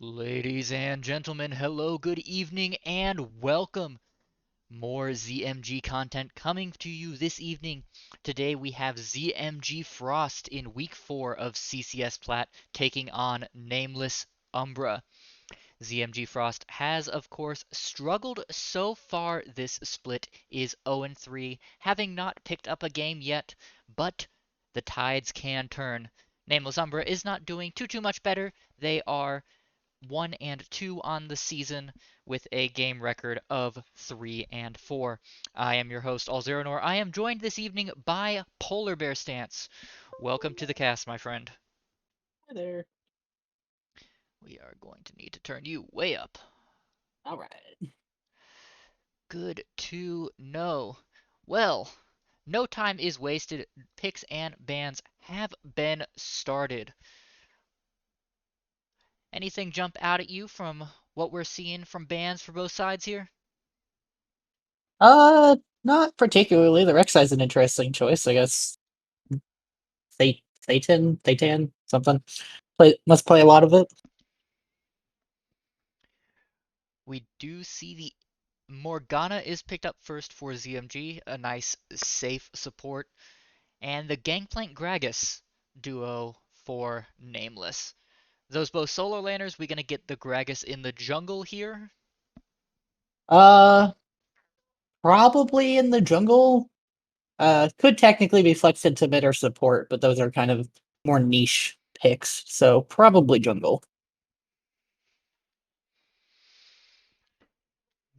Ladies and gentlemen, hello, good evening, and welcome. More ZMG content coming to you this evening. Today we have ZMG Frost in week 4 of CCS Plat taking on Nameless Umbra. ZMG Frost has, of course, struggled so far this split, is 0-3, having not picked up a game yet, but the tides can turn. Nameless Umbra is not doing too much better. They are 1-2 on the season with a game record of 3-4. I am your host, Aulzeren0r. I am joined this evening by PolarBearStance. Welcome to the cast, my friend. Hi there. We are going to need to turn you way up. All right. Good to know. Well, no time is wasted. Picks and bans have been started. Anything jump out at you from what we're seeing from bans for both sides here? Not particularly. The Rek'Sai's an interesting choice, I guess. Thatan, something. Must play a lot of it. We do see the Morgana is picked up first for ZMG, a nice safe support, and the Gangplank Gragas duo for Nameless. Those both solo laners, we gonna get the Gragas in the jungle here. Uh, Probably in the jungle. Could technically be flexed into mid or support, but those are kind of more niche picks, so probably jungle.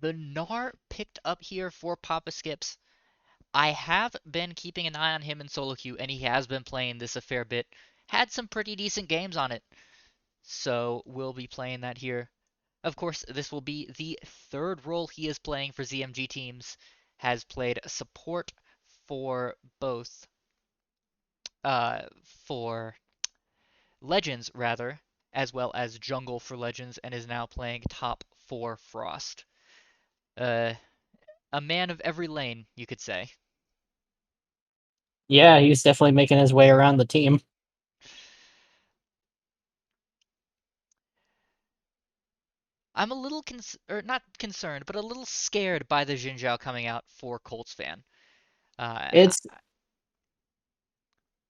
The Gnar picked up here for Papa Skips. I have been keeping an eye on him in solo queue, and he has been playing this a fair bit. Had some pretty decent games on it, so we'll be playing that here. Of course, this will be the third role he is playing for ZMG teams. Has played support for both, for Legends rather, as well as jungle for Legends, and is now playing top for Frost. Uh, a man of every lane, you could say. Yeah, he's definitely making his way around the team. I'm a little or not concerned, but a little scared by the Xin Zhao coming out for Colts fan. Uh, It's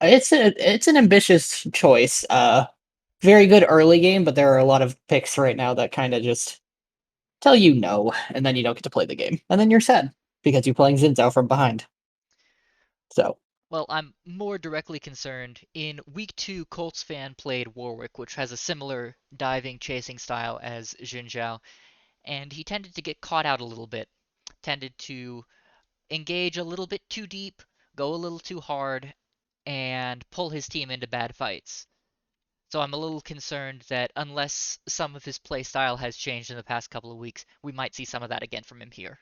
it's an ambitious choice. Very good early game, but there are a lot of picks right now that kind of just tell you no, and then you don't get to play the game, and then you're sad because you're playing Xin Zhao from behind. So Well, I'm more directly concerned. In week 2, Colts fan played Warwick, which has a similar diving chasing style as Xin Zhao, and he tended to get caught out a little bit. Tended to engage a little bit too deep, go a little too hard, and pull his team into bad fights. So I'm a little concerned that unless some of his play style has changed in the past couple of weeks, we might see some of that again from him here.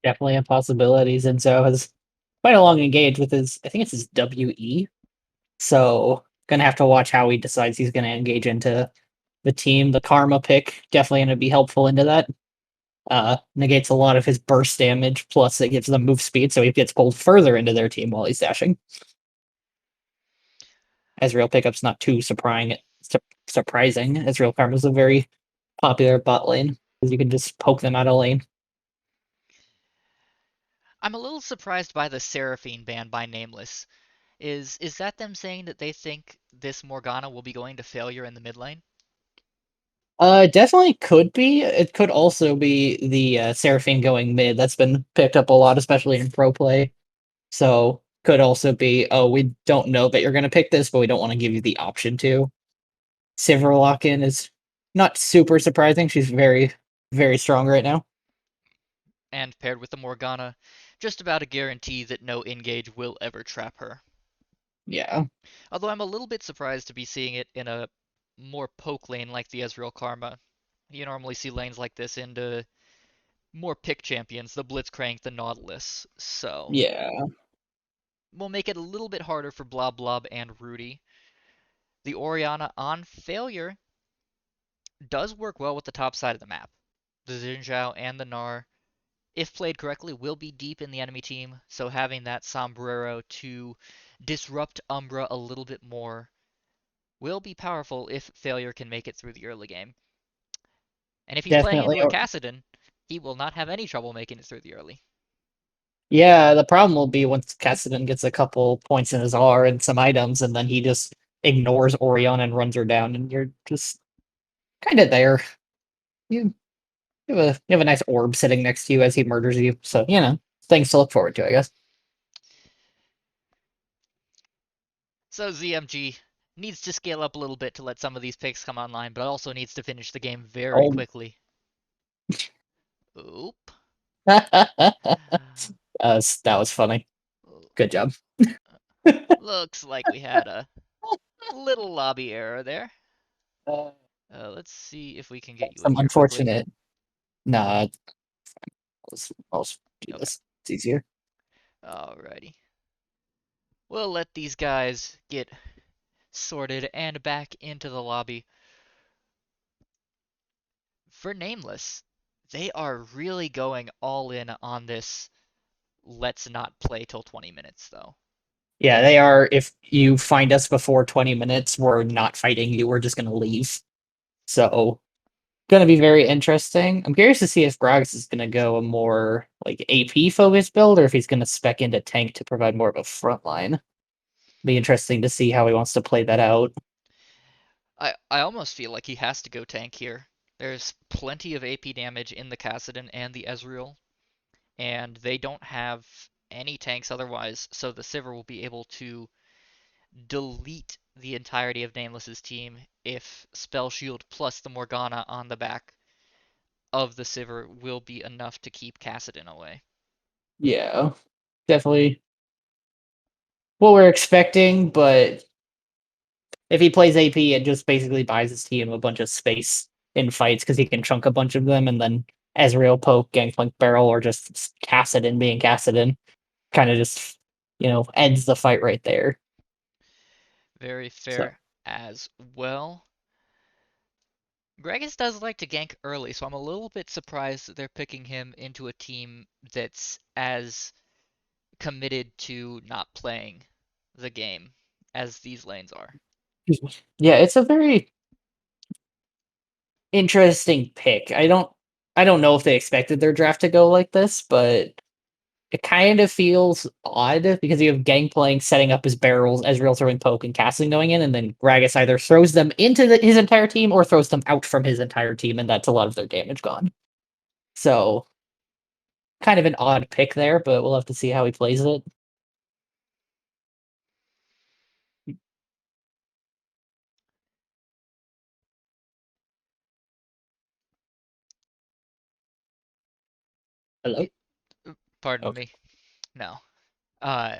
definitely a possibility. Xin Zhao has quite a long engage with his, I think it's his WE. So gonna have to watch how he decides he's gonna engage into the team. The Karma pick definitely gonna be helpful into that. Negates a lot of his burst damage, plus it gives them move speed, so he gets pulled further into their team while he's dashing. Ezreal pickup's not too surprising. Ezreal Karma's a very popular bot lane because you can just poke them out of lane. I'm a little surprised by the Seraphine ban by Nameless. Is that them saying that they think this Morgana will be going to failure in the mid lane? Definitely could be. It could also be the Seraphine going mid. That's been picked up a lot, especially in pro play. So could also be, oh, we don't know that you're going to pick this, but we don't want to give you the option to. Silverlock-in is not super surprising. She's very, very strong right now. And paired with the Morgana, just about a guarantee that no engage will ever trap her. Yeah. Although I'm a little bit surprised to be seeing it in a more poke lane like the Ezreal Karma. You normally see lanes like this into more pick champions, the Blitzcrank, the Nautilus. So Yeah. we'll make it a little bit harder for Blob Blob and Rudy. The Orianna on failure does work well with the top side of the map. The Xin and the Gnar, if played correctly, will be deep in the enemy team, so having that sombrero to disrupt Umbra a little bit more will be powerful if Failure can make it through the early game. And if he's playing Definitely. into a Kassadin, he will not have any trouble making it through the early. Yeah, the problem will be once Cassidy gets a couple points in his R and some items, and then he just ignores Orion and runs her down, and you're just kind of there. You, you have a nice orb sitting next to you as he murders you, so things to look forward to, I guess. So ZMG needs to scale up a little bit to let some of these picks come online, but also needs to finish the game very Oh, quickly. Oop. that was funny. Good job. Looks like we had a little lobby error there. Uh, Let's see if we can get you in some here quickly. unfortunate. Nah, I'll do Okay, this. It's easier. alrighty. We'll let these guys get sorted and back into the lobby. For Nameless, they are really going all in on this let's not play till 20 minutes, though. Yeah, they are. If you find us before 20 minutes, we're not fighting you. We're just gonna leave. So, gonna be very interesting. I'm curious to see if Gragas is gonna go a more like AP focused build, or if he's gonna spec into tank to provide more of a front line. Be interesting to see how he wants to play that out. I almost feel like he has to go tank here. There's plenty of AP damage in the Kassadin and the Ezreal, and they don't have any tanks otherwise, so the Sivir will be able to delete the entirety of Nameless's team if Spell Shield plus the Morgana on the back of the Sivir will be enough to keep Kassadin away. Yeah, definitely what we're expecting, but if he plays AP, it just basically buys his team a bunch of space in fights because he can chunk a bunch of them, and then Ezreal poke, Gangplank barrel, or just Kassadin being Kassadin kind of just ends the fight right there. Very So fair as well. Gragas does like to gank early, so I'm a little bit surprised that they're picking him into a team that's as committed to not playing the game as these lanes are. yeah, it's a very interesting pick. I don't know if they expected their draft to go like this, but it kind of feels odd because you have Gangplank setting up his barrels, Ezreal throwing poke and casting going in, and then Gragas either throws them into his entire team or throws them out from his entire team, and that's a lot of their damage gone. So kind of an odd pick there, but we'll have to see how he plays it. Hello? It, pardon Okay. me. No. Uh,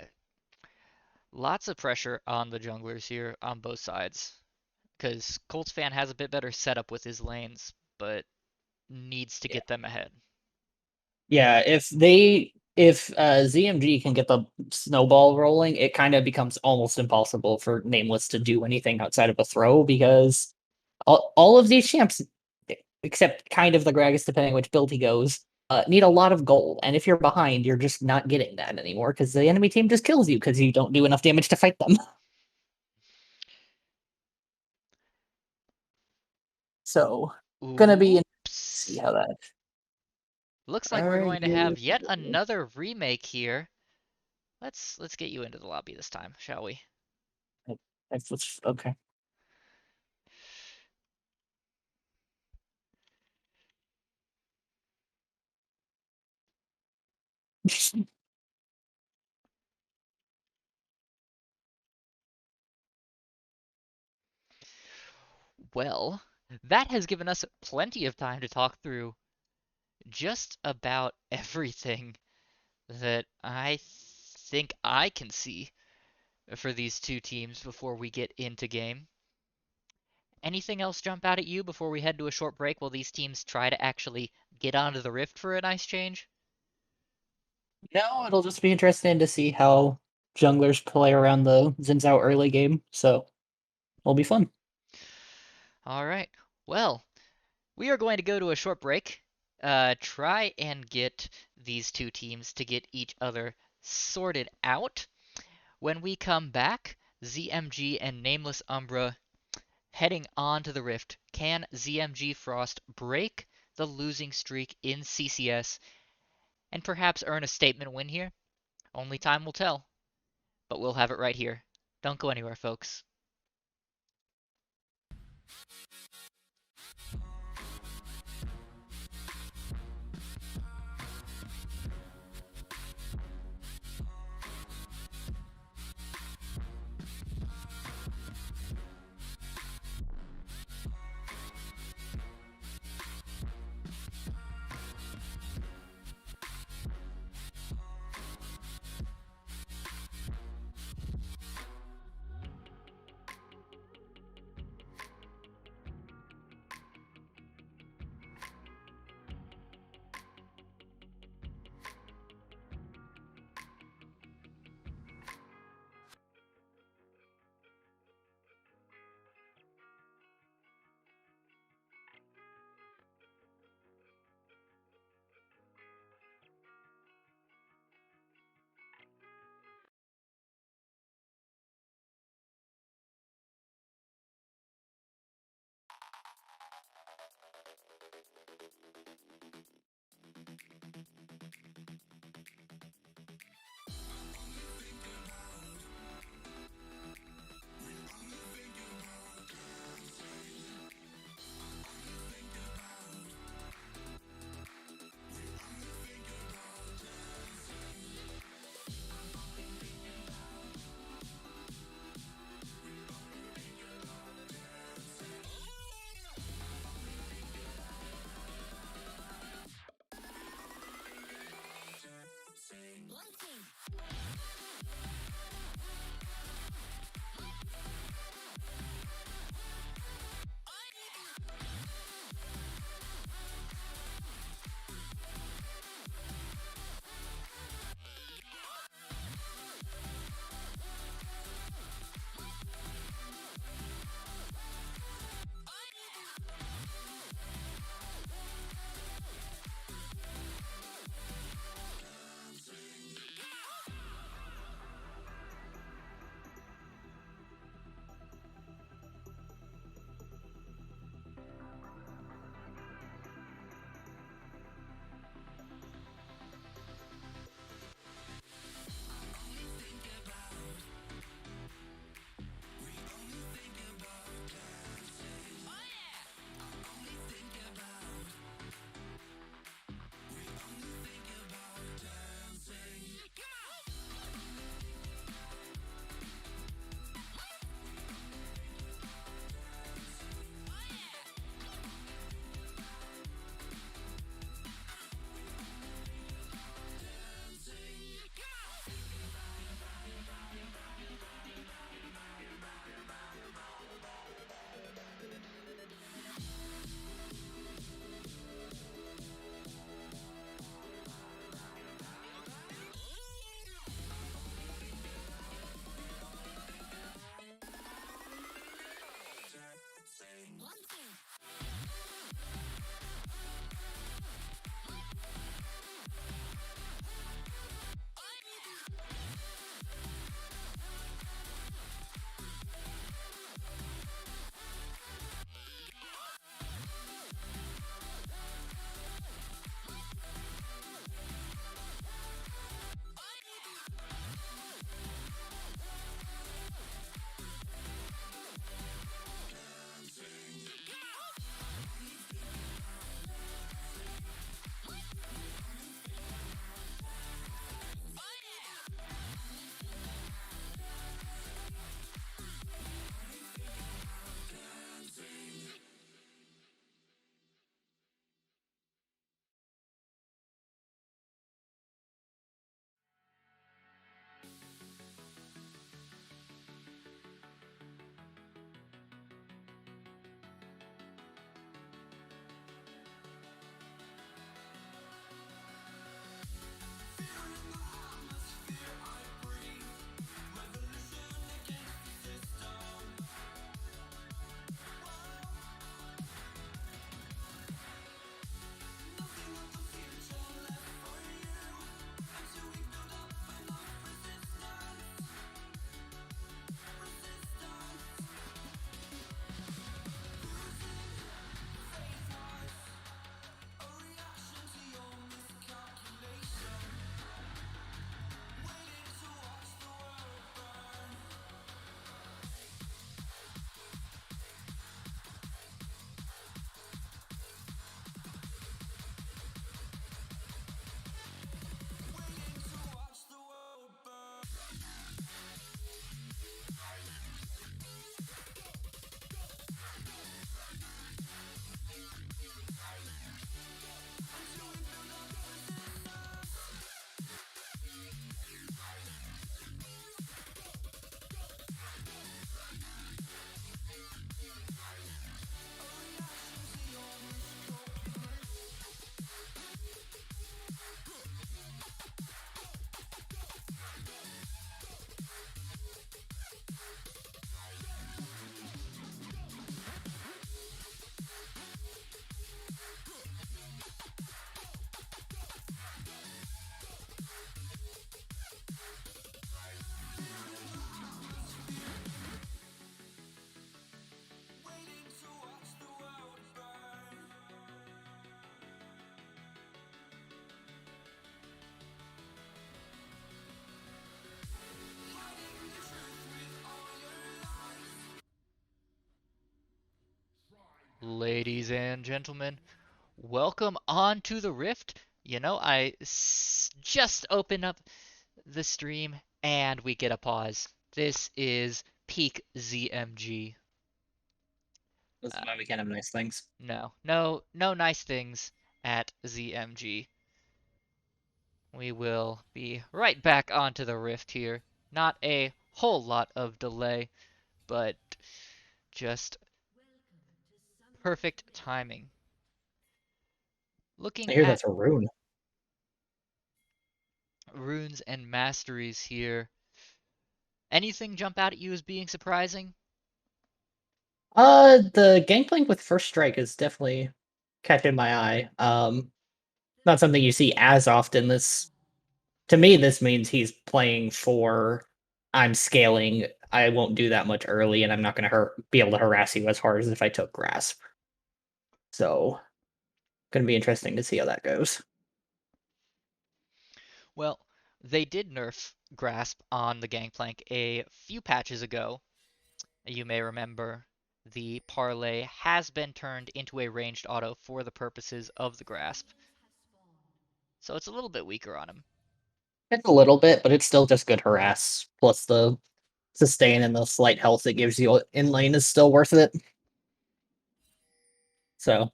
Lots of pressure on the junglers here on both sides. Because Colts fan has a bit better setup with his lanes, but needs to Yeah. get them ahead. Yeah, if ZMG can get the snowball rolling, it kind of becomes almost impossible for Nameless to do anything outside of a throw because all of these champs, except kind of the Gragas, depending which build he goes, need a lot of gold. And if you're behind, you're just not getting that anymore because the enemy team just kills you because you don't do enough damage to fight them. So, gonna be interesting to see Oops. how that Looks like we're going to have yet argues. another remake here. Let's get you into the lobby this time, shall we? Okay. Well, that has given us plenty of time to talk through just about everything that I think I can see for these two teams before we get into game. Anything else jump out at you before we head to a short break while these teams try to actually get onto the Rift for a nice change? No, it'll just be interesting to see how junglers play around the Xin early game. So it'll be fun. All right. Well, we are going to go to a short break. Try and get these two teams to get each other sorted out. When we come back, ZMG and Nameless Umbra Heading on to the Rift, can ZMG Frost break the losing streak in CCS and perhaps earn a statement win here? Only time will tell, but we'll have it right here. Don't go anywhere, folks. Ladies and gentlemen, welcome on to the Rift. I just opened up the stream and we get a pause. This is peak ZMG. This is Uh, why we can't have nice things. no nice things at ZMG. We will be right back onto the Rift here. Not a whole lot of delay, but just perfect timing. I Looking hear at that's a rune. runes and masteries here. Anything jump out at you as being surprising? The Gangplank with First Strike is definitely catching my eye. Not something you see as often. To me, this means he's playing for I'm scaling. I won't do that much early, and I'm not going to be able to harass you as hard as if I took Grasp. So, going to be interesting to see how that goes. Well, they did nerf Grasp on the Gangplank a few patches ago. You may remember the parlay has been turned into a ranged auto for the purposes of the Grasp. So it's a little bit weaker on him. It's a little bit, but it's still just good harass. Plus the sustain and the slight health it gives you in lane is still worth it. So,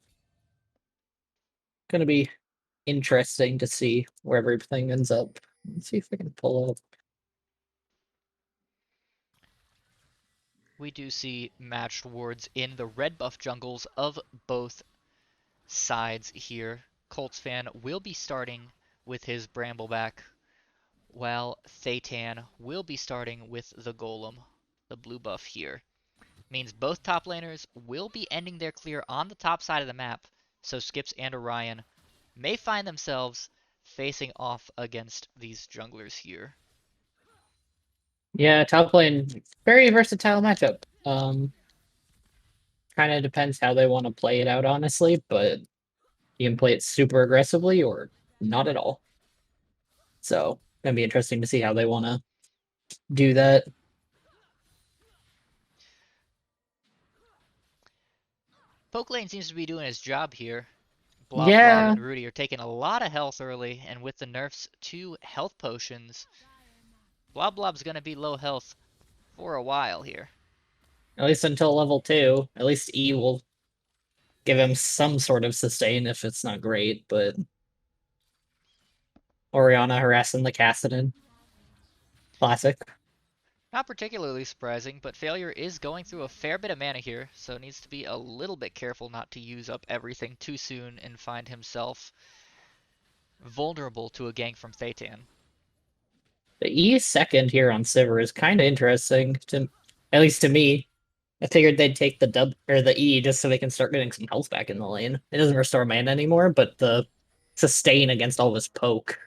going to be interesting to see where everything ends up. Let's see if I can pull up. We do see matched wards in the red buff jungles of both sides here. Colts fan will be starting with his Brambleback, while Thaytan will be starting with the Golem, the blue buff here. Means both top laners will be ending their clear on the top side of the map, so Skips and Orion may find themselves facing off against these junglers here. Yeah, top lane, very versatile matchup. Kind of depends how they want to play it out, honestly, but you can play it super aggressively or not at all. So, gonna be interesting to see how they want to do that. Poke lane seems to be doing his job here. Blob Blob Yeah, and Rudy are taking a lot of health early, and with the nerfs to health potions, Blob Blob's gonna be low health for a while here. at least until level 2. At least E will give him some sort of sustain if it's not great, but Oriana harassing the Cassidon. Classic. Not particularly surprising, but Failure is going through a fair bit of mana here, so needs to be a little bit careful not to use up everything too soon and find himself vulnerable to a gank from Thaytan. The E second here on Sivir is kind of interesting, at least to me. I figured they'd take the dub or the E just so they can start getting some health back in the lane. It doesn't restore mana anymore, but the sustain against all this poke.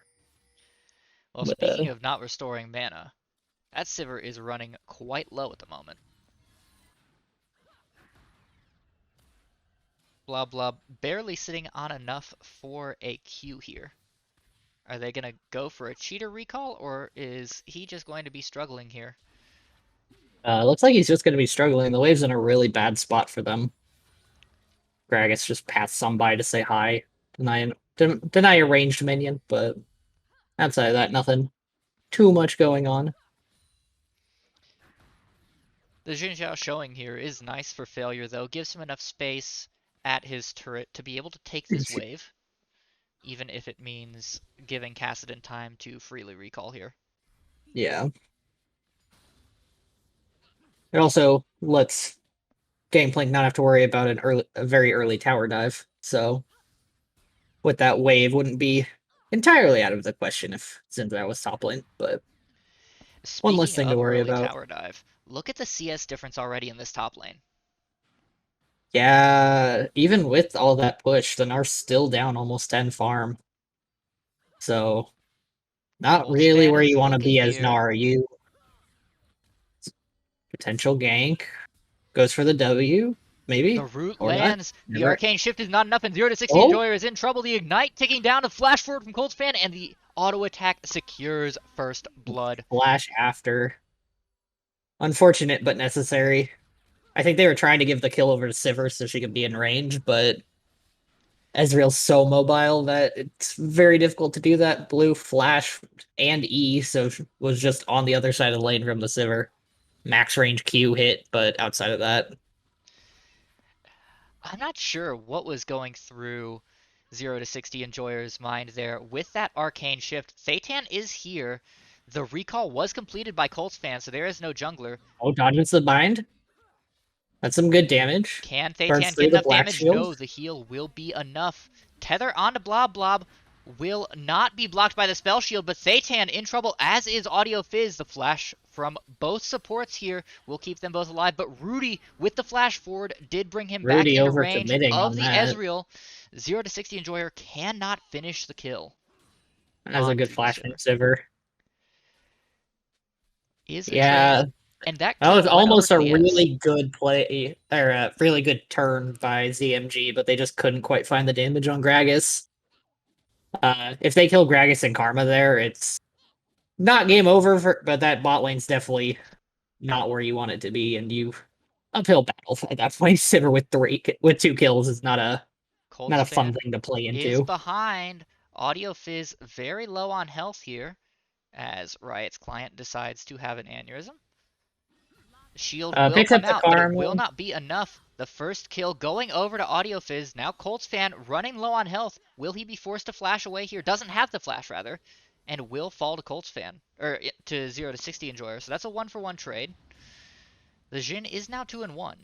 Well, With speaking of not restoring mana, that Sivir is running quite low at the moment. Blob Blob barely sitting on enough for a Q here. Are they going to go for a cheater recall, or is he just going to be struggling here? looks like he's just going to be struggling. The wave's in a really bad spot for them. Gragas just passed some by to say hi, deny a ranged minion, but outside of that, nothing too much going on. The Xin Zhao showing here is nice for Failure, though. Gives him enough space at his turret to be able to take this wave, even if it means giving Cassidon time to freely recall here. Yeah. It also lets Gangplank not have to worry about a very early tower dive. So with that wave wouldn't be entirely out of the question if Zinzao was top lane, but one less Speaking thing to of worry early about. tower dive, look at the CS difference already in this top lane. Yeah, even with all that push, the Nar's still down almost 10 farm. So not Colts really fan where is you want to looking be as here. Gnar. You potential gank goes for the W, The maybe root or not. lands. The Never. arcane shift is not enough, and 0 to 60 Oh, Enjoyer is in trouble. The ignite ticking down, a flash forward from Colts fan, and the auto attack secures first blood. flash after. Unfortunate but necessary. I think they were trying to give the kill over to Sivir so she could be in range, but Ezreal's so mobile that it's very difficult to do that. Blue flash and E, so was just on the other side of the lane from the Sivir. Max range Q hit, but outside of that, I'm not sure what was going through 0 to 60 Enjoyer's mind there. With that arcane shift, Thaytan is here. The recall was completed by Colts fan, so there is no jungler. oh, dodges the bind. That's some good damage. Can Burns Thaytan get through the enough black damage? shield. No, the heal will be enough. Tether onto Blob. Blob will not be blocked by the spell shield, but Thaytan in trouble, as is Audio Fizz. The flash from both supports here will keep them both alive, but Rudy, with the flash forward, did bring him back Rudy into over range committing of on the that. Ezreal. 0 to 60 Enjoyer cannot finish the kill That was a good onto the flash from Sivir. Sivir. Is a trade, Yeah, and that that was king went over almost to a the Ez. really good play, or a really good turn by ZMG, but they just couldn't quite find the damage on Gragas. If they kill Gragas and Karma there, it's not game over, but that bot lane's definitely not where you want it to be, and you uphill battle at that point. Sivir with 2 kills is not Colts a fun fan thing to play is into. behind. Audio Fizz very low on health here as Riot's client decides to have an aneurysm. Shield will Picks come up the out, but it will Karma. not be enough. The first kill going over to Audio Fizz. Now Colts fan running low on health. Will he be forced to flash away here? Doesn't have the flash, rather. And will fall to Colts fan. Or to 0 to 60 Enjoyer. So that's a 1-for-1 trade. The Jhin is now 2-1.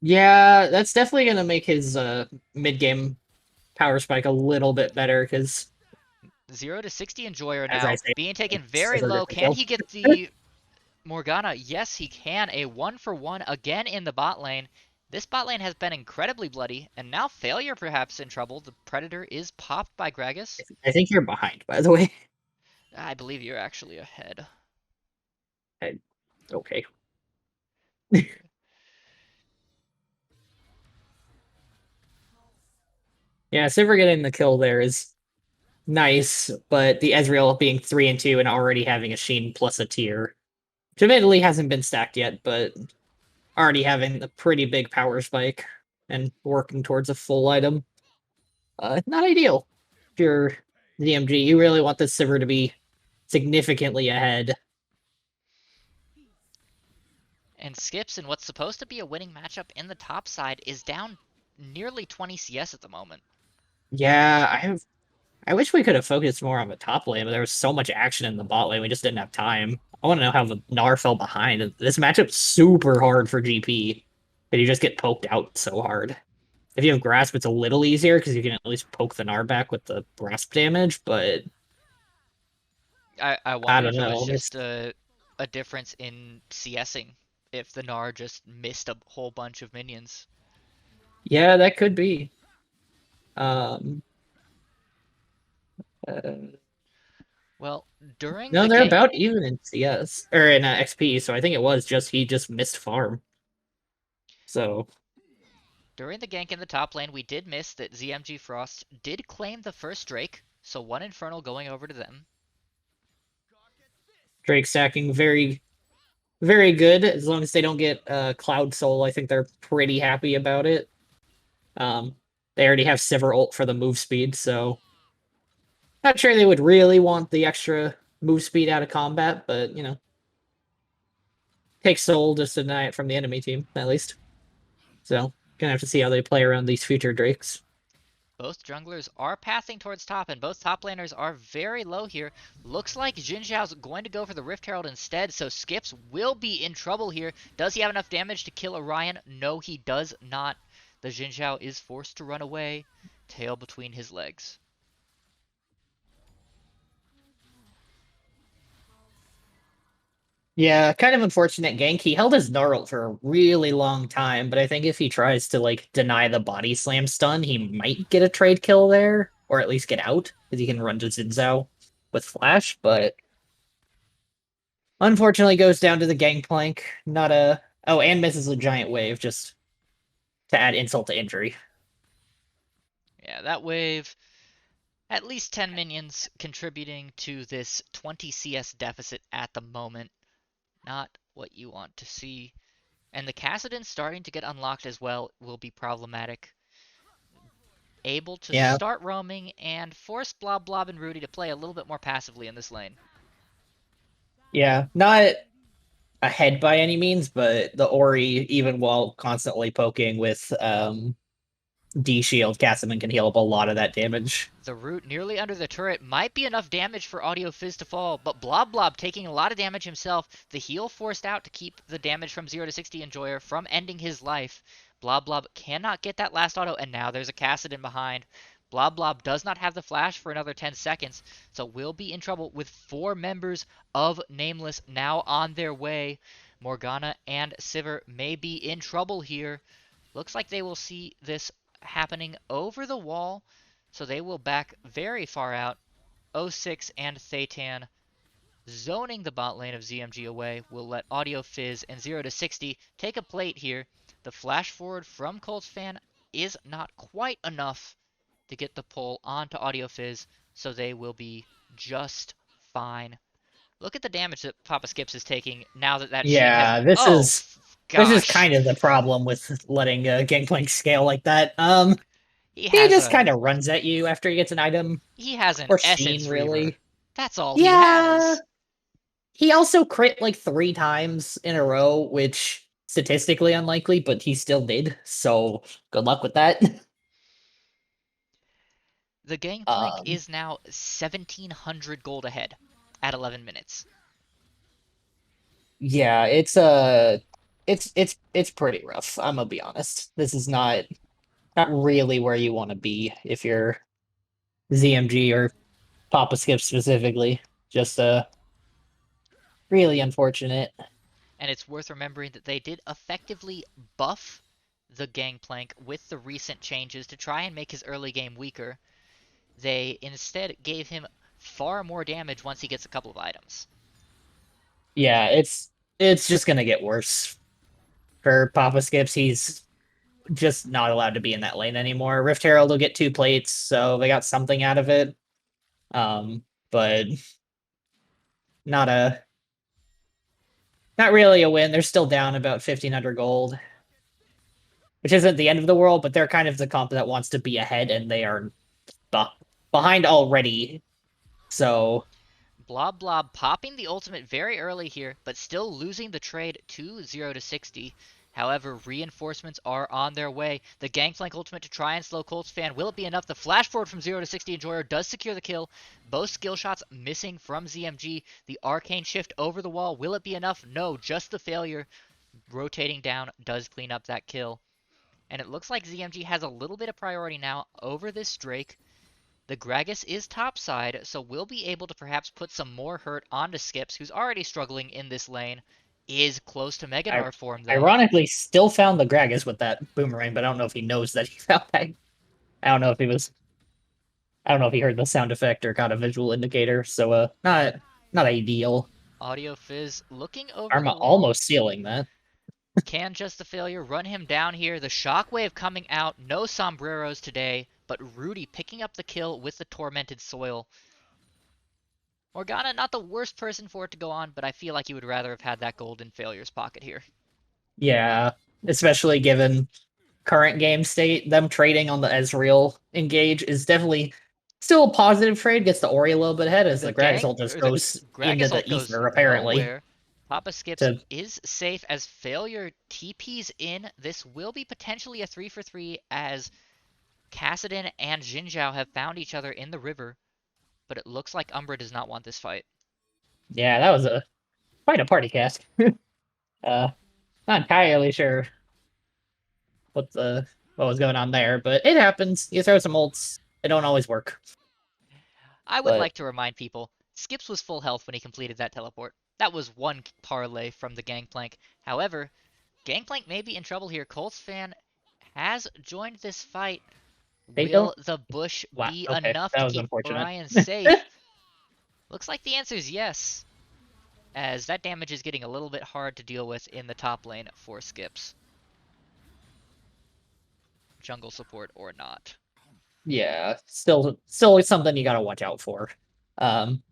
Yeah, that's definitely gonna make his mid game power spike a little bit better because, 0 to 60 Enjoyer as I now say, being taken very Sivir low. gets the Can kill. he get the Morgana? Yes, he can. A 1-for-1 again in the bot lane. This bot lane has been incredibly bloody, and now Failure perhaps in trouble. The Predator is popped by Gragas. I think you're behind, by the way. I believe you're actually ahead. Okay. Yeah, Sivir getting the kill there is nice, but the Ezreal being 3-2 and already having a Sheen plus a tier, which admittedly hasn't been stacked yet, but already having a pretty big power spike and working towards a full item. Not ideal. If you're DMG, you really want this Sivir to be significantly ahead. And Skips in what's supposed to be a winning matchup in the top side is down nearly 20 CS at the moment. Yeah, I wish we could have focused more on the top lane, but there was so much action in the bot lane, we just didn't have time. I want to know how the Gnar fell behind. This matchup's super hard for GP. But you just get poked out so hard. If you have Grasp, it's a little easier because you can at least poke the Gnar back with the Grasp damage, but I I wonder don't if it was know. There's just a difference in CSing. If the Gnar just missed a whole bunch of minions. Yeah, that could be. Um, uh, Well, during no, the they're gank about even in CS or in XP, so I think it was just he just missed farm. So During the gank in the top lane, we did miss that ZMG Frost did claim the first Drake, so one Infernal going over to them. Drake stacking very good as long as they don't get Cloud Soul. I think they're pretty happy about it. Um, they already have Sivir ult for the move speed, so not sure they would really want the extra move speed out of combat, but take Soul just to deny it from the enemy team at least. So gonna have to see how they play around these future Drakes. Both junglers are pathing towards top, and both top laners are very low here. Looks like Jin Zhao's going to go for the Rift Herald instead, so Skips will be in trouble here. Does he have enough damage to kill Orion? No, he does not. The Jin Zhao is forced to run away, tail between his legs. Yeah, kind of unfortunate gank. He held his Gnarl for a really long time, but I think if he tries to deny the body slam stun, he might get a trade kill there, or at least get out, because he can run to Zinzao with flash, but unfortunately goes down to the gangplank. Not a oh, and misses a giant wave just to add insult to injury. Yeah, that wave, at least 10 minions contributing to this 20 CS deficit at the moment. Not what you want to see. And the Kassadin starting to get unlocked as well will be problematic. Able to Yeah, start roaming and force Blob Blob and Rudy to play a little bit more passively in this lane. yeah, not ahead by any means, but the Ori, even while constantly poking with D shield, Castleman can heal up a lot of that damage. The root nearly under the turret might be enough damage for Audio Fizz to fall, but Blob Blob taking a lot of damage himself. The heal forced out to keep the damage from 0 to 60 Enjoyer from ending his life. Blob Blob cannot get that last auto, and now there's a Kassadin behind. Blob Blob does not have the flash for another 10 seconds, so will be in trouble with 4 members of Nameless now on their way. Morgana and Sivir may be in trouble here. Looks like they will see this happening over the wall, so they will back very far out. 06 and Thaytan zoning the bot lane of ZMG away will let Audio Fizz and 0 to 60 take a plate here. The flash forward from Colts fan is not quite enough to get the pull onto Audio Fizz, so they will be just fine. Look at the damage that Papa Skips is taking now that that Sheen has. Yeah, Oh, this is gosh. kind of the problem with letting Gangplank scale like that. He He has just a kind of runs at you after he gets an item, he has an or Sheen, Essence Reaver. really. That's all he Yeah, has. he also crit like 3 times in a row, which statistically unlikely, but he still did. So good luck with that. The Gangplank Um, is now 1,700 gold ahead at 11 minutes. yeah, it's pretty rough. I'm gonna be honest. This is not really where you want to be if you're ZMG or Papa Skip specifically. Just really unfortunate. And it's worth remembering that they did effectively buff the Gangplank with the recent changes to try and make his early game weaker. They instead gave him far more damage once he gets a couple of items. Yeah, it's just gonna get worse for Papa Skips. He's just not allowed to be in that lane anymore. Rift Herald will get 2 plates, so they got something out of it. But not a not really a win. They're still down about 1,500 gold, which isn't the end of the world, but they're kind of the comp that wants to be ahead, and they are behind already. So Blob Blob popping the ultimate very early here, but still losing the trade to 0 to 60. However, reinforcements are on their way. The Gangplank ultimate to try and slow Colts fan. Will it be enough? The flash forward from 0 to 60 Enjoyer does secure the kill. Both skill shots missing from ZMG. The arcane shift over the wall. Will it be enough? No, just the failure. Rotating down does clean up that kill. And it looks like ZMG has a little bit of priority now over this Drake. The Gragas is topside, so we'll be able to perhaps put some more hurt onto Skips, who's already struggling in this lane. Is close to I Meganar form, though. ironically still found the Gragas with that boomerang, but I don't know if he knows that he found that. I don't know if he was I don't know if he heard the sound effect or got a visual indicator, so not ideal. Audio Fizz looking over the Arma wall. almost sealing that. Can just the failure run him down here? The shockwave coming out. No sombreros today, but Rudy picking up the kill with the tormented soil. Morgana, not the worst person for it to go on, but I feel like you would rather have had that gold in Failure's pocket here. Yeah, especially given current game state, them trading on the Ezreal engage is definitely still a positive trade. Gets the Ori a little bit ahead as The the Gragas gang ult just or the goes into Gragas the ult goes ether apparently. nowhere. Papa Skips To is safe as failure TP's in. This will be potentially a 3 for 3 as Kassadin and Jinzhao have found each other in the river, but it looks like Umbra does not want this fight. yeah, that was a quite a party cast. uh, not entirely sure what the what was going on there, but it happens. You throw some ults, they don't always work. I would But like to remind people, Skips was full health when he completed that teleport. That was one parlay from the Gangplank. However, Gangplank may be in trouble here. Colts fan has joined this fight. they don't. Will the bush Wow. be Okay, enough that to was keep unfortunate. Orion safe? Looks like the answer is yes, as that damage is getting a little bit hard to deal with in the top lane for Skips. Jungle support or not. Yeah, still something you gotta watch out for.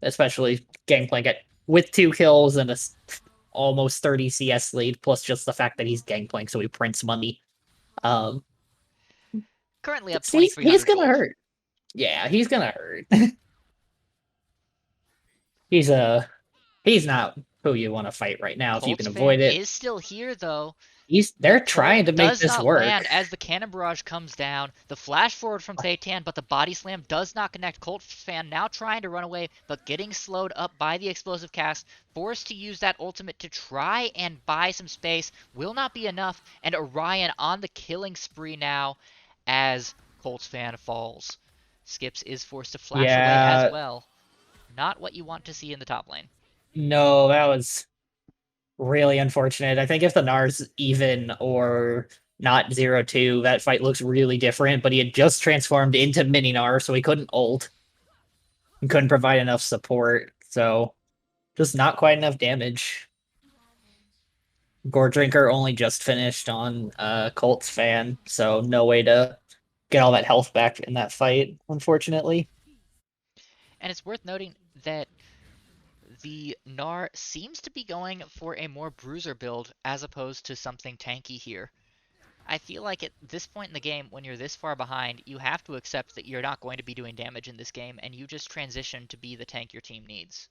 Especially Gangplank with 2 kills and almost 30 CS lead, plus just the fact that he's gangplank, so he prints money. Um, Currently up he's 2,300 gonna gold. hurt. Yeah, he's gonna hurt. he's he's not who you want to fight right now if you can Colts fan avoid it. is still here though. The They're trying pull to make does this not work. land as the cannon barrage comes down. The flash forward from Thaytan, but the body slam does not connect. Colt fan now trying to run away, but getting slowed up by the explosive cast. Forced to use that ultimate to try and buy some space. Will not be enough. And Orion on the killing spree now as Colts fan falls. Skips is forced to flash away as Yeah, well. Not what you want to see in the top lane. no, that was really unfortunate. I think if the Nars even or not 0-2, that fight looks really different, but he had just transformed into Mini Nar, so he couldn't ult and couldn't provide enough support, so just not quite enough damage. Gore Drinker only just finished on Colts fan, so no way to get all that health back in that fight, unfortunately. And it's worth noting that the Gnar seems to be going for a more bruiser build as opposed to something tanky here. I feel like at this point in the game, when you're this far behind, you have to accept that you're not going to be doing damage in this game, and you just transition to be the tank your team needs.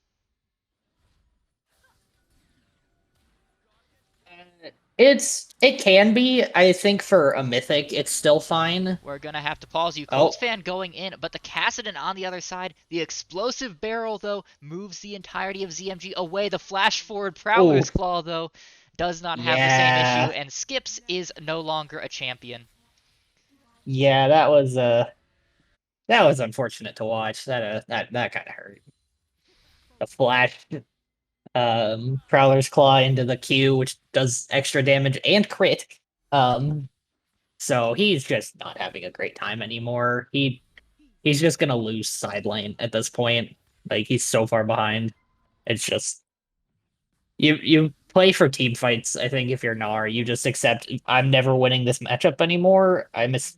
It can be. I think for a mythic, it's still fine. We're going to have to pause you. Colts Oh, fan going in, but the Kassadin on the other side. The explosive barrel, though, moves the entirety of ZMG away. The flash forward oh, Prowler's Claw, though, does not have the same issue, yeah, and Skips is no longer a champion. yeah. That was unfortunate to watch. That kind of hurt. The flash, Prowler's Claw into the Q, which does extra damage and crit. Um, so he's just not having a great time anymore. He's just gonna lose side lane at this point. Like he's so far behind. It's just you play for team fights. I think if you're Gnar, you just accept I'm never winning this matchup anymore. I missed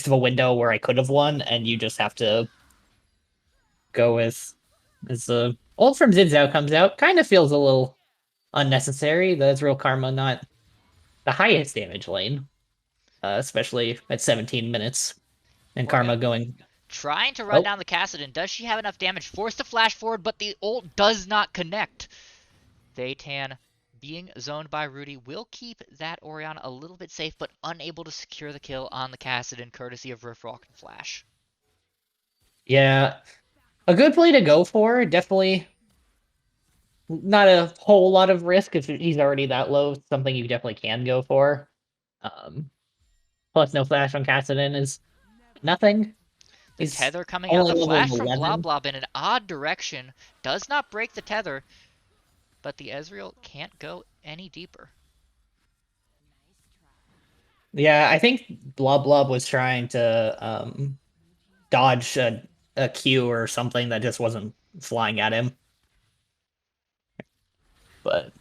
the window where I could have won, and you just have to go with as the ult from Xin Zhao comes out. Kind of feels a little unnecessary. That's real karma, not the highest damage lane, especially at 17 minutes. And karma Morgan going, trying to run oh, down the Kassadin. Does she have enough damage? Forced to flash forward, but the ult does not connect. Thaytan, being zoned by Rudy, will keep that Orion a little bit safe, but unable to secure the kill on the Kassadin, courtesy of Rift Rock and Flash. yeah, a good play to go for. Definitely not a whole lot of risk if he's already that low. Something you definitely can go for. Um, Plus, no flash on Kassadin is nothing. The He's tether coming out. only The level flash from 11. Blob in an odd direction does not break the tether, but the Ezreal can't go any deeper. Yeah, I think Blub Blub was trying to dodge a Q or something that just wasn't flying at him. But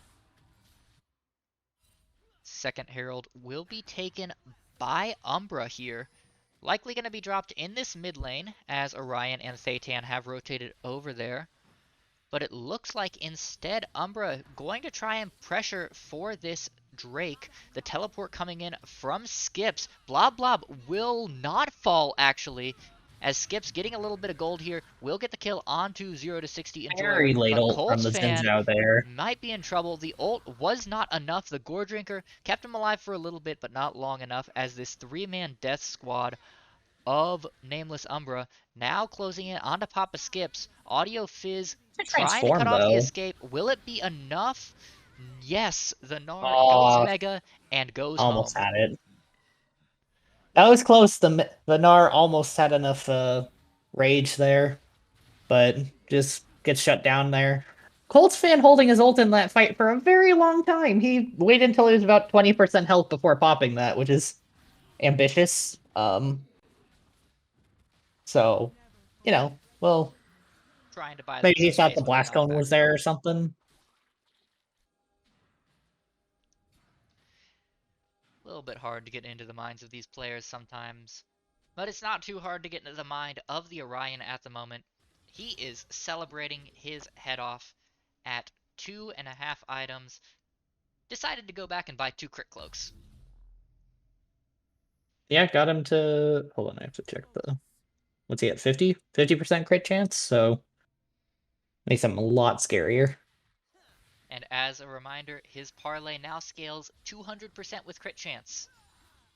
Second Herald will be taken by Umbra here. Likely going to be dropped in this mid lane as Orion and Thaytan have rotated over there. But it looks like instead Umbra going to try and pressure for this Drake. The teleport coming in from Skips. Blob Blob will not fall actually, as Skips getting a little bit of gold here will get the kill onto 0 to 60 Enjoyer. very late But ult from Colts the fan Zinzao there. might be in trouble. The ult was not enough. The Gore Drinker kept him alive for a little bit, but not long enough, as this three-man death squad of Nameless Umbra now closing in onto Papa Skips. Audio Fizz trying to cut Transform off the though. escape. Will it be enough? Yes, the Gnar goes Oh, Mega and goes almost home. had it. That was close. The Gnar almost had enough rage there, but just gets shut down there. Colts fan holding his ult in that fight for a very long time. He waited until he was about 20% health before popping that, which is ambitious. So, well, Trying to buy them maybe he some thought the space with the blast cone knockback. was there or something. A little bit hard to get into the minds of these players sometimes. But it's not too hard to get into the mind of the Orion at the moment. He is celebrating his head off at 2.5 items, decided to go back and buy 2 crit cloaks. Yeah, got him to. Hold on, I have to check the. What's he at? 50% crit chance. So makes him a lot scarier. And as a reminder, his parlay now scales 200% with crit chance,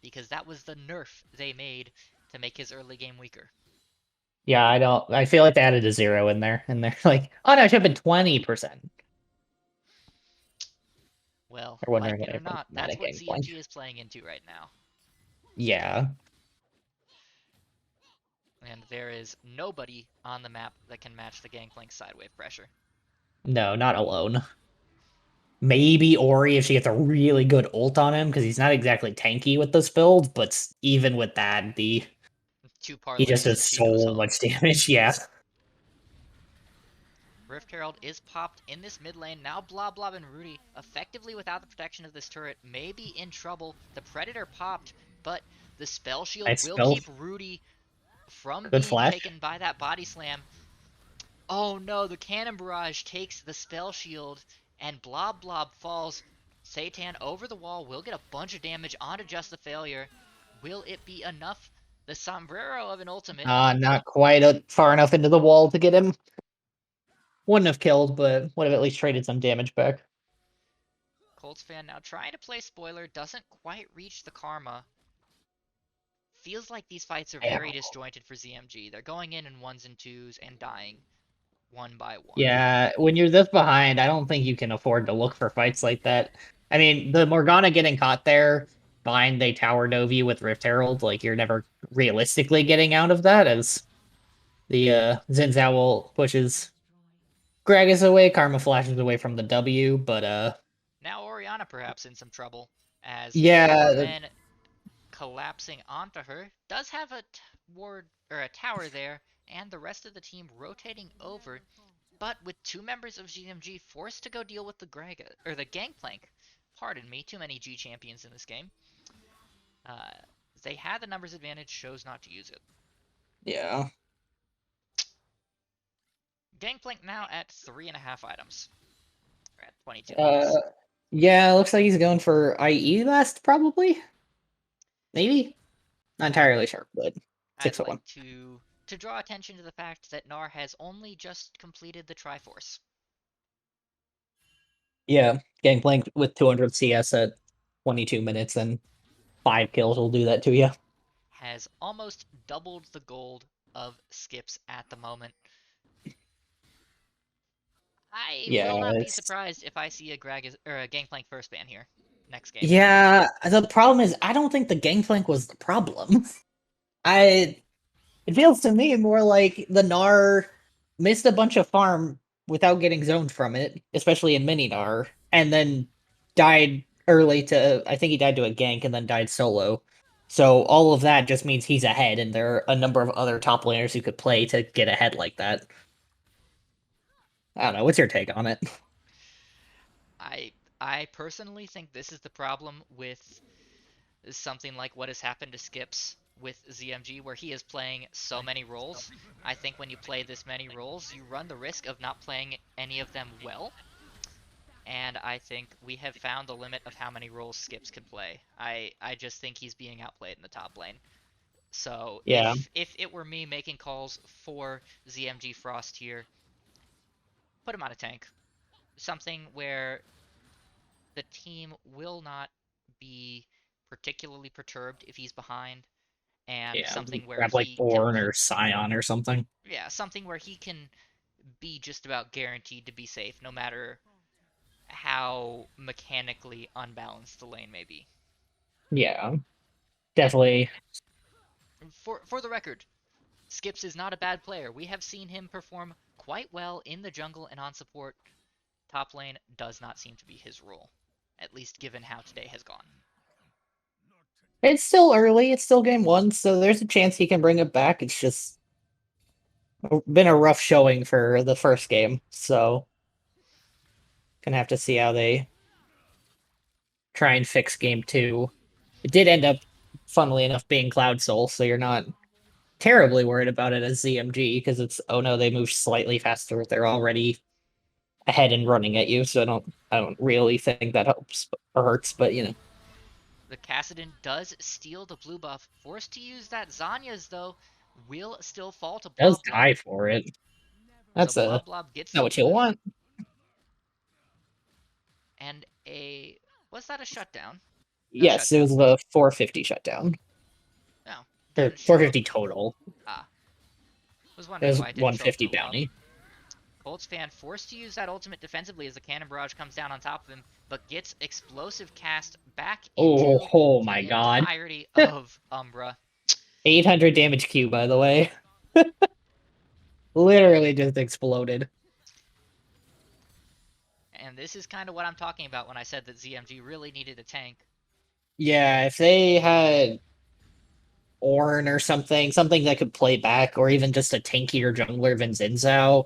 because that was the nerf they made to make his early game weaker. Yeah, I don't. I feel like they added a 0 in there, and they're like, oh no, it should have been 20%. Well, They're like wondering it why or I'm not, mad that's at what Gangplank. ZMG is playing into right now. Yeah, And there is nobody on the map that can match the Gangplank sidewave pressure. no, not alone. Maybe Ori if she gets a really good ult on him because he's not exactly tanky with those builds, but even with that, the 2 he just parlays does and she goes so home. much damage. Yeah, Rift Herald is popped in this mid lane. Now Blob Blob and Rudy, effectively without the protection of this turret, may be in trouble. The Predator popped, but the Spell Shield nice will spell. keep Rudy from Good being flash. taken by that body slam. Oh no, the Cannon Barrage takes the Spell Shield, and Blob Blob falls. Satan over the wall will get a bunch of damage onto Just the Failure. Will it be enough? The sombrero of an ultimate. Not quite far enough into the wall to get him. Wouldn't have killed, but would have at least traded some damage back. Colts fan now trying to play spoiler, doesn't quite reach the karma. Feels like these fights are Yeah. very disjointed for ZMG. They're going in ones and twos and dying one by one. Yeah, when you're this behind, I don't think you can afford to look for fights like that. I mean, the Morgana getting caught there behind a tower Novi with Rift Herald, like you're never realistically getting out of that as the Xin Zhao pushes Gragas away, Karma flashes away from the W, but Now Orianna perhaps in some trouble, as 4 yeah, men collapsing onto her. Does have a ward or a tower there, and the rest of the team rotating over. But with 2 members of ZMG forced to go deal with the Gangplank. Pardon me, too many G champions in this game. Uh, they had the numbers advantage, chose not to use it. yeah. Gangplank now at 3.5 items. We're at 22 Uh minutes. yeah, looks like he's going for IE last, probably. Maybe? Not entirely sure, but I'd 601. like to draw attention to the fact that Nar has only just completed the Triforce. Yeah, Gangplank with 200 CS at 22 minutes and 5 kills will do that to you. Has almost doubled the gold of Skips at the moment. I Yeah, will not be it's surprised if I see a Gangplank first ban here next game. yeah. The problem is, I don't think the Gangplank was the problem. I it feels to me more like the Gnar missed a bunch of farm without getting zoned from it, especially in mini Gnar, and then died early to. I think he died to a gank and then died solo. So all of that just means he's ahead, and there are a number of other top laners who could play to get ahead like that. I don't know. What's your take on it? I I personally think this is the problem with something like what has happened to Skips with ZMG, where he is playing so many roles. I think when you play this many roles, you run the risk of not playing any of them well. And I think we have found the limit of how many roles Skips can play. I just think he's being outplayed in the top lane. So Yeah, if it were me making calls for ZMG Frost here, put him on a tank. Something where the team will not be particularly perturbed if he's behind, and yeah. something where Grab like he can Born be, or Scion or something. yeah, something where he can be just about guaranteed to be safe no matter how mechanically unbalanced the lane may be. Yeah, And definitely. for the record, Skips is not a bad player. We have seen him perform quite well in the jungle and on support. Top lane does not seem to be his role, at least given how today has gone. It's still early. It's still game one, so there's a chance he can bring it back. It's just been a rough showing for the first game, so gonna have to see how they try and fix game two. It did end up, funnily enough, being Cloud Soul, so you're not terribly worried about it as ZMG because it's oh no, they move slightly faster. They're already ahead and running at you, so I don't really think that helps or hurts, but you know. The Kassadin does steal the blue buff. Forced to use that Zanya's, though, will still fall to Does Blob Blob. die for it. So That's Blob Blob gets not to what you live. want. And a... Was that a shutdown? No Yes, it shutdown. was the 450 shutdown. No, Or didn't show up. 450 total. Ah, was It wondering was why it didn't show up 150 to a Blob. bounty. Colts fan forced to use that ultimate defensively as the cannon barrage comes down on top of him, but gets explosive cast back Oh, into oh the my god. entirety of Umbra. 800 damage Q, by the way. Literally just exploded. And this is kind of what I'm talking about when I said that ZMG really needed a tank. Yeah, if they had Ornn or something that could play back, or even just a tankier jungler than Xin,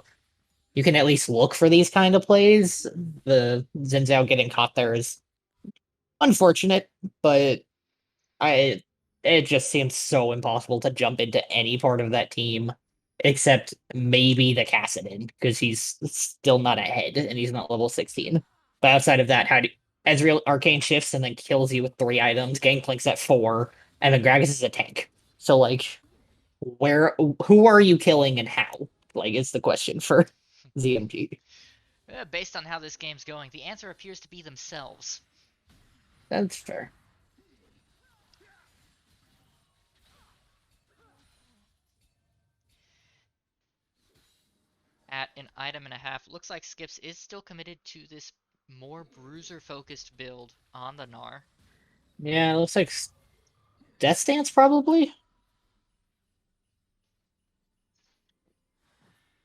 you can at least look for these kind of plays. The Xin getting caught there is unfortunate, but I it just seems so impossible to jump into any part of that team except maybe the Kassadin, because he's still not ahead and he's not level 16. But outside of that, how do Ezreal arcane shifts and then kills you with 3 items, Gangplank's at 4, and then Gragas is a tank. So like who are you killing and how? Like is the question for ZMG. Based on how this game's going, the answer appears to be themselves. That's fair. At an item and a half, looks like Skips is still committed to this more bruiser-focused build on the Gnar. Yeah, it looks like Death Stance probably.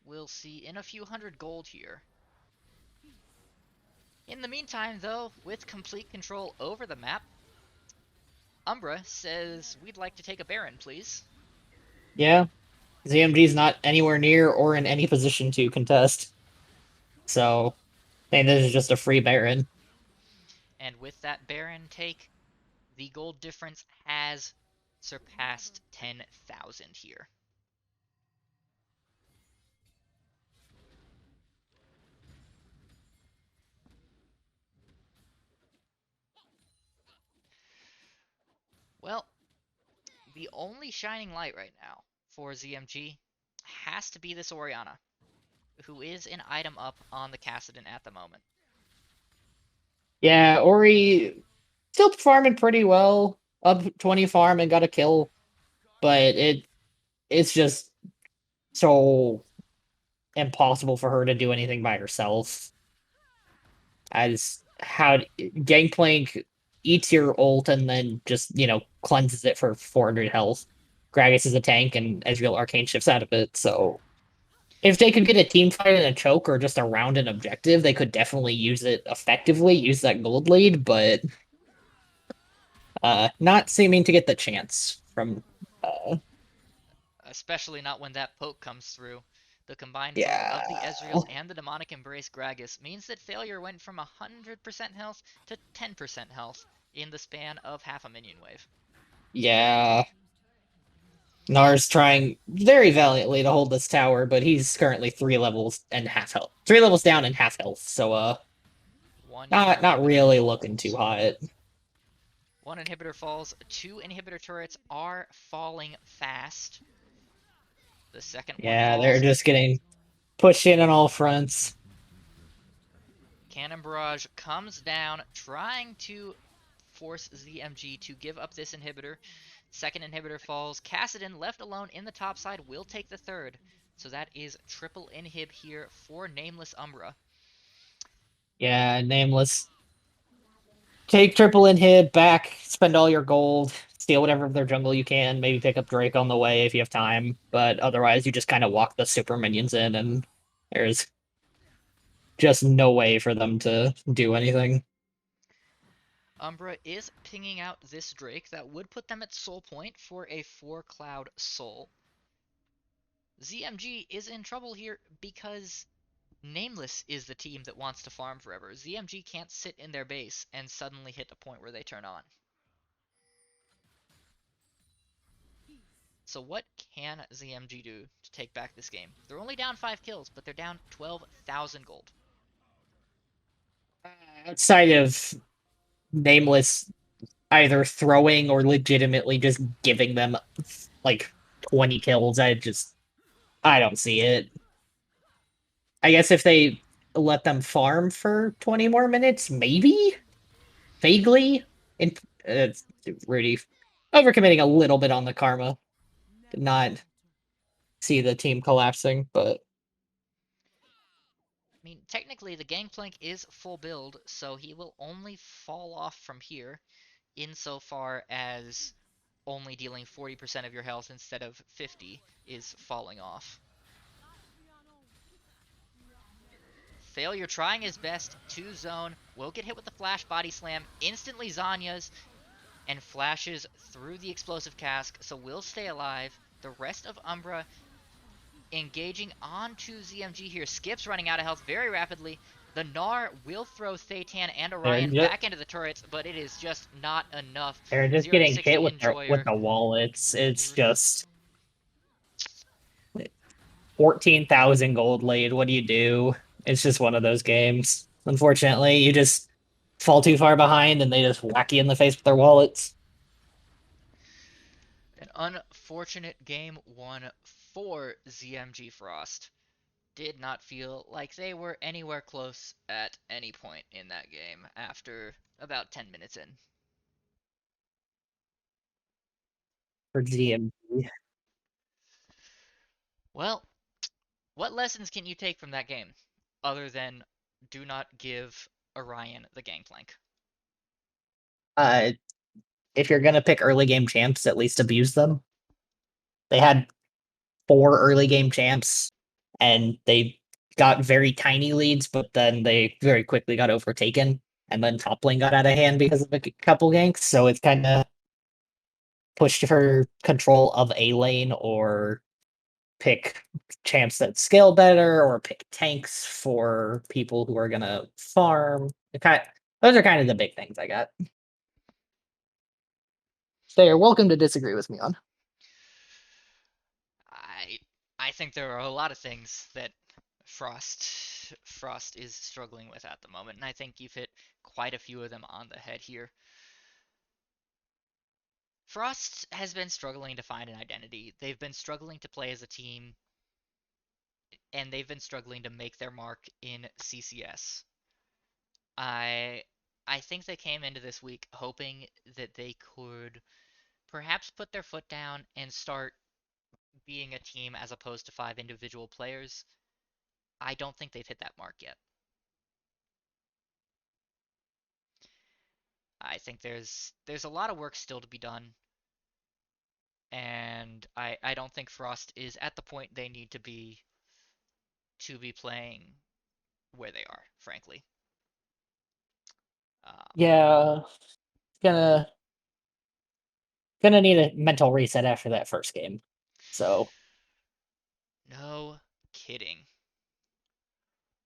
We'll see in a few hundred gold here. In the meantime, though, with complete control over the map, Umbra says, we'd like to take a Baron, please. Yeah, ZMG's not anywhere near or in any position to contest. So, I think this is just a free Baron. And with that Baron take, the gold difference has surpassed 10,000 here. Well, the only shining light right now for ZMG has to be this Orianna, who is an item up on the Kassadin at the moment. Yeah, Ori still farming pretty well. Up 20 farm and got a kill, but it's just so impossible for her to do anything by herself. As how Gangplank eats your ult and then just, cleanses it for 400 health. Gragas is a tank and Ezreal Arcane shifts out of it, so if they could get a team fight and a choke or just around an objective, they could definitely use it effectively, use that gold lead, but not seeming to get the chance from Especially not when that poke comes through. The combined build yeah. of the Ezreal and the Demonic Embrace Gragas means that Failure went from 100% health to 10% health in the span of half a minion wave. Yeah. Nar's trying very valiantly to hold this tower, but he's currently 3 levels and half health. 3 levels down and half health, so One not inhibitor really looking too falls. hot. One inhibitor falls. 2 inhibitor turrets are falling fast. The second one Yeah, they're falls. just getting pushed in on all fronts. Cannon Barrage comes down, trying to force ZMG to give up this inhibitor. Second inhibitor falls. Kassadin, left alone in the top side, will take the third. So that is triple inhib here for Nameless Umbra. Yeah, Nameless. Take triple inhib, back, spend all your gold, steal whatever of their jungle you can, maybe pick up Drake on the way if you have time, but otherwise you just kind of walk the super minions in and there's just no way for them to do anything. Umbra is pinging out this Drake that would put them at soul point for a 4-cloud soul. ZMG is in trouble here because Nameless is the team that wants to farm forever. ZMG can't sit in their base and suddenly hit a point where they turn on. So what can ZMG do to take back this game? They're only down 5 kills, but they're down 12,000 gold. Outside of Nameless either throwing or legitimately just giving them like 20 kills, I don't see it. I guess if they let them farm for 20 more minutes, maybe vaguely. In Rudy overcommitting a little bit on the karma. Did not see the team collapsing, but I mean, technically the Gangplank is full build, so he will only fall off from here insofar as only dealing 40% of your health instead of 50 is falling off. Failure trying his best to zone, will get hit with the flash body slam, instantly Zanya's, and flashes through the explosive cask, so will stay alive. The rest of Umbra engaging onto ZMG here. Skips running out of health very rapidly. The Gnar will throw Thaytan and they're Orion just back into the turrets, but it is just not enough. they're just 0 to getting hit 60 with Enjoyer. the wallets. It's just 14,000 gold lead. What do you do? It's just one of those games. Unfortunately, you just fall too far behind and they just whack you in the face with their wallets. An unfortunate game one for ZMG Frost. Did not feel like they were anywhere close at any point in that game after about 10 minutes in. For GMT. Well, what lessons can you take from that game other than do not give Orion the gangplank? Uh, if you're gonna pick early game champs, at least abuse them. They had 4 early game champs, and they got very tiny leads, but then they very quickly got overtaken, and then top lane got out of hand because of a couple ganks. So it's kind of pushed for control of a lane, or pick champs that scale better, or pick tanks for people who are gonna farm. Those are kind of the big things I got. They are welcome to disagree with me on. I I think there are a lot of things that Frost is struggling with at the moment, and I think you've hit quite a few of them on the head here. Frost has been struggling to find an identity. They've been struggling to play as a team, and they've been struggling to make their mark in CCS. I I think they came into this week hoping that they could perhaps put their foot down and start being a team as opposed to 5 individual players. I don't think they've hit that mark yet. I think there's a lot of work still to be done, and I don't think Frost is at the point they need to be playing where they are, frankly. Um, Yeah, gonna gonna need a mental reset after that first game. So no kidding.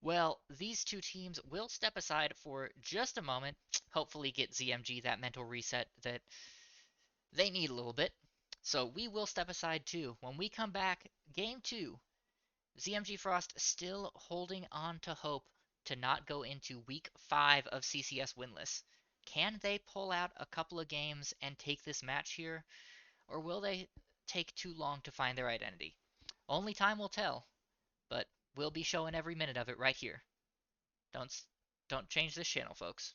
Well, these two teams will step aside for just a moment, hopefully get ZMG that mental reset that they need a little bit. So we will step aside too. When we come back, game two, ZMG Frost still holding on to hope to not go into week 5 of CCS winless. Can they pull out a couple of games and take this match here, or will they take too long to find their identity? Only time will tell, but we'll be showing every minute of it right here. Don't don't change this channel, folks.